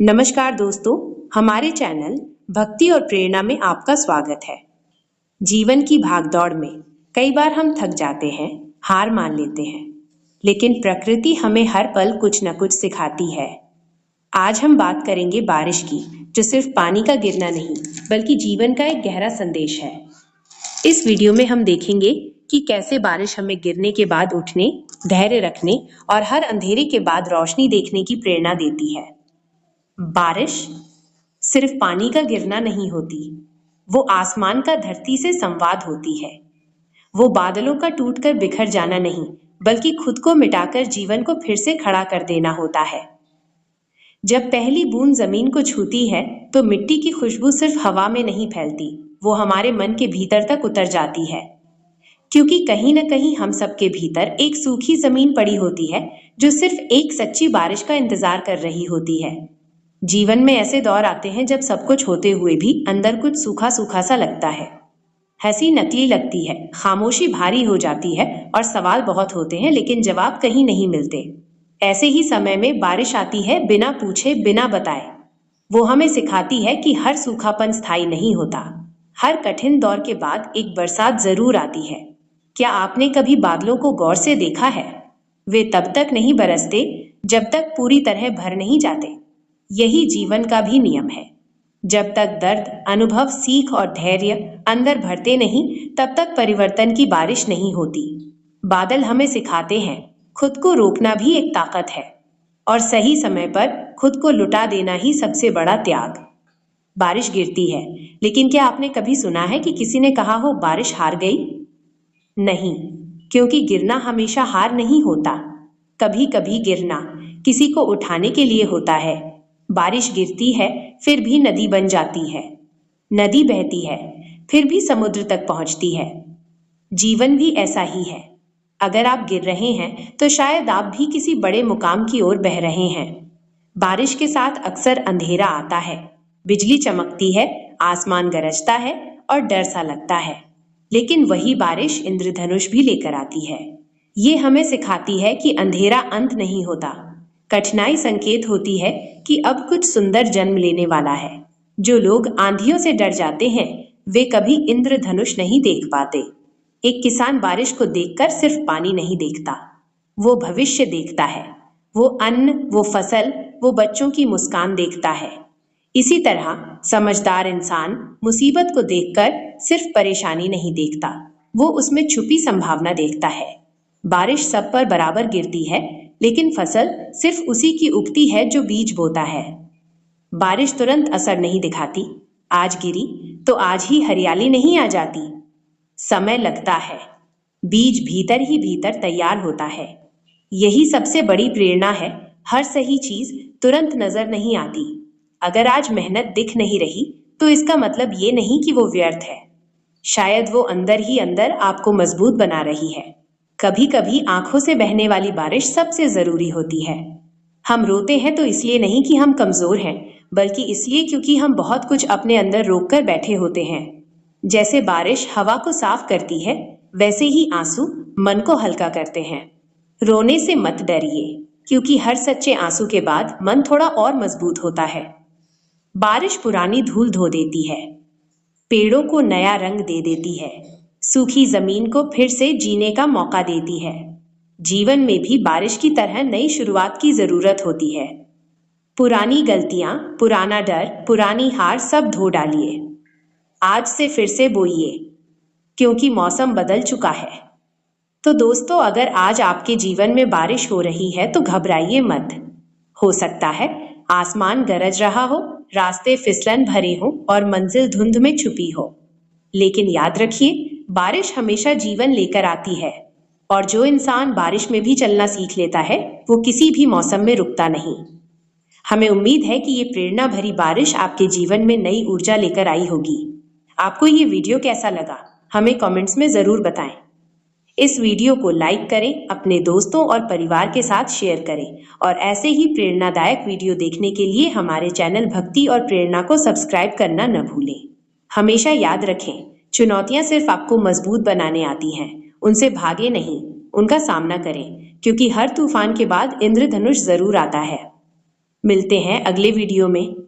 नमस्कार दोस्तों, हमारे चैनल भक्ति और प्रेरणा में आपका स्वागत है। जीवन की भागदौड़ में कई बार हम थक जाते हैं, हार मान लेते हैं, लेकिन प्रकृति हमें हर पल कुछ न कुछ सिखाती है। आज हम बात करेंगे बारिश की, जो सिर्फ पानी का गिरना नहीं, बल्कि जीवन का एक गहरा संदेश है। इस वीडियो में हम देखेंगे कि कैसे बारिश हमें गिरने के बाद उठने, धैर्य रखने और हर अंधेरे के बाद रोशनी देखने की प्रेरणा देती है। बारिश सिर्फ पानी का गिरना नहीं होती, वो आसमान का धरती से संवाद होती है। वो बादलों का टूटकर बिखर जाना नहीं, बल्कि खुद को मिटाकर जीवन को फिर से खड़ा कर देना होता है। जब पहली बूंद जमीन को छूती है, तो मिट्टी की खुशबू सिर्फ हवा में नहीं फैलती, वो हमारे मन के भीतर तक उतर जाती है। क्योंकि कहीं न कहीं हम सबके भीतर एक सूखी जमीन पड़ी होती है, जो सिर्फ एक सच्ची बारिश का इंतजार कर रही होती है। जीवन में ऐसे दौर आते हैं जब सब कुछ होते हुए भी अंदर कुछ सूखा सूखा सा लगता है। हंसी नकली लगती है, खामोशी भारी हो जाती है और सवाल बहुत होते हैं, लेकिन जवाब कहीं नहीं मिलते। ऐसे ही समय में बारिश आती है, बिना पूछे, बिना बताए। वो हमें सिखाती है कि हर सूखापन स्थायी नहीं होता। हर कठिन दौर के बाद एक बरसात जरूर आती है। क्या आपने कभी बादलों को गौर से देखा है? वे तब तक नहीं बरसते जब तक पूरी तरह भर नहीं जाते। यही जीवन का भी नियम है। जब तक दर्द, अनुभव, सीख और धैर्य अंदर भरते नहीं, तब तक परिवर्तन की बारिश नहीं होती। बादल हमें सिखाते हैं खुद को रोकना भी एक ताकत है, और सही समय पर खुद को लुटा देना ही सबसे बड़ा त्याग। बारिश गिरती है, लेकिन क्या आपने कभी सुना है कि किसी ने कहा हो बारिश हार गई? नहीं, क्योंकि गिरना हमेशा हार नहीं होता। कभी कभी गिरना किसी को उठाने के लिए होता है। बारिश गिरती है, फिर भी नदी बन जाती है। नदी बहती है, फिर भी समुद्र तक पहुंचती है। जीवन भी ऐसा ही है। अगर आप गिर रहे हैं, तो शायद आप भी किसी बड़े मुकाम की ओर बह रहे हैं। बारिश के साथ अक्सर अंधेरा आता है, बिजली चमकती है, आसमान गरजता है और डर सा लगता है। लेकिन वही बारिश इंद्रधनुष भी लेकर आती है। ये हमें सिखाती है कि अंधेरा अंत नहीं होता। कठिनाई संकेत होती है कि अब कुछ सुंदर जन्म लेने वाला है। जो लोग आंधियों से डर जाते हैं, वे कभी इंद्रधनुष नहीं देख पाते। एक किसान बारिश को देखकर सिर्फ पानी नहीं देखता, वो भविष्य देखता है। वो अन्न, वो फसल, वो बच्चों की मुस्कान देखता है। इसी तरह समझदार इंसान मुसीबत को देखकर सिर्फ परेशानी नहीं देखता, वो उसमें छुपी संभावना देखता है। बारिश सब पर बराबर गिरती है, लेकिन फसल सिर्फ उसी की उगती है जो बीज बोता है। बारिश तुरंत असर नहीं दिखाती। आज गिरी तो आज ही हरियाली नहीं आ जाती। समय लगता है, बीज भीतर ही भीतर तैयार होता है। यही सबसे बड़ी प्रेरणा है। हर सही चीज तुरंत नजर नहीं आती। अगर आज मेहनत दिख नहीं रही, तो इसका मतलब ये नहीं कि वो व्यर्थ है। शायद वो अंदर ही अंदर आपको मजबूत बना रही है। कभी कभी आंखों से बहने वाली बारिश सबसे जरूरी होती है। हम रोते हैं तो इसलिए नहीं कि हम कमजोर हैं, बल्कि इसलिए क्योंकि हम बहुत कुछ अपने अंदर रोक कर बैठे होते हैं। जैसे बारिश हवा को साफ करती है, वैसे ही आंसू मन को हल्का करते हैं। रोने से मत डरिए, क्योंकि हर सच्चे आंसू के बाद मन थोड़ा और मजबूत होता है। बारिश पुरानी धूल धो देती है, पेड़ों को नया रंग दे देती है, सूखी जमीन को फिर से जीने का मौका देती है। जीवन में भी बारिश की तरह नई शुरुआत की जरूरत होती है। पुरानी गलतियां, पुराना डर, पुरानी हार सब धो डालिए। आज से फिर से बोइए, क्योंकि मौसम बदल चुका है। तो दोस्तों, अगर आज आपके जीवन में बारिश हो रही है, तो घबराइए मत। हो सकता है आसमान गरज रहा हो, रास्ते फिसलन भरे हो और मंजिल धुंध में छुपी हो। लेकिन याद रखिए, बारिश हमेशा जीवन लेकर आती है, और जो इंसान बारिश में भी चलना सीख लेता है, वो किसी भी मौसम में रुकता नहीं। हमें उम्मीद है कि ये प्रेरणा भरी बारिश आपके जीवन में नई ऊर्जा लेकर आई होगी। आपको ये वीडियो कैसा लगा, हमें कमेंट्स में जरूर बताएं। इस वीडियो को लाइक करें, अपने दोस्तों और परिवार के साथ शेयर करें, और ऐसे ही प्रेरणादायक वीडियो देखने के लिए हमारे चैनल भक्ति और प्रेरणा को सब्सक्राइब करना न भूलें। हमेशा याद रखें, चुनौतियां सिर्फ आपको मजबूत बनाने आती हैं। उनसे भागे नहीं, उनका सामना करें, क्योंकि हर तूफान के बाद इंद्रधनुष जरूर आता है। मिलते हैं अगले वीडियो में।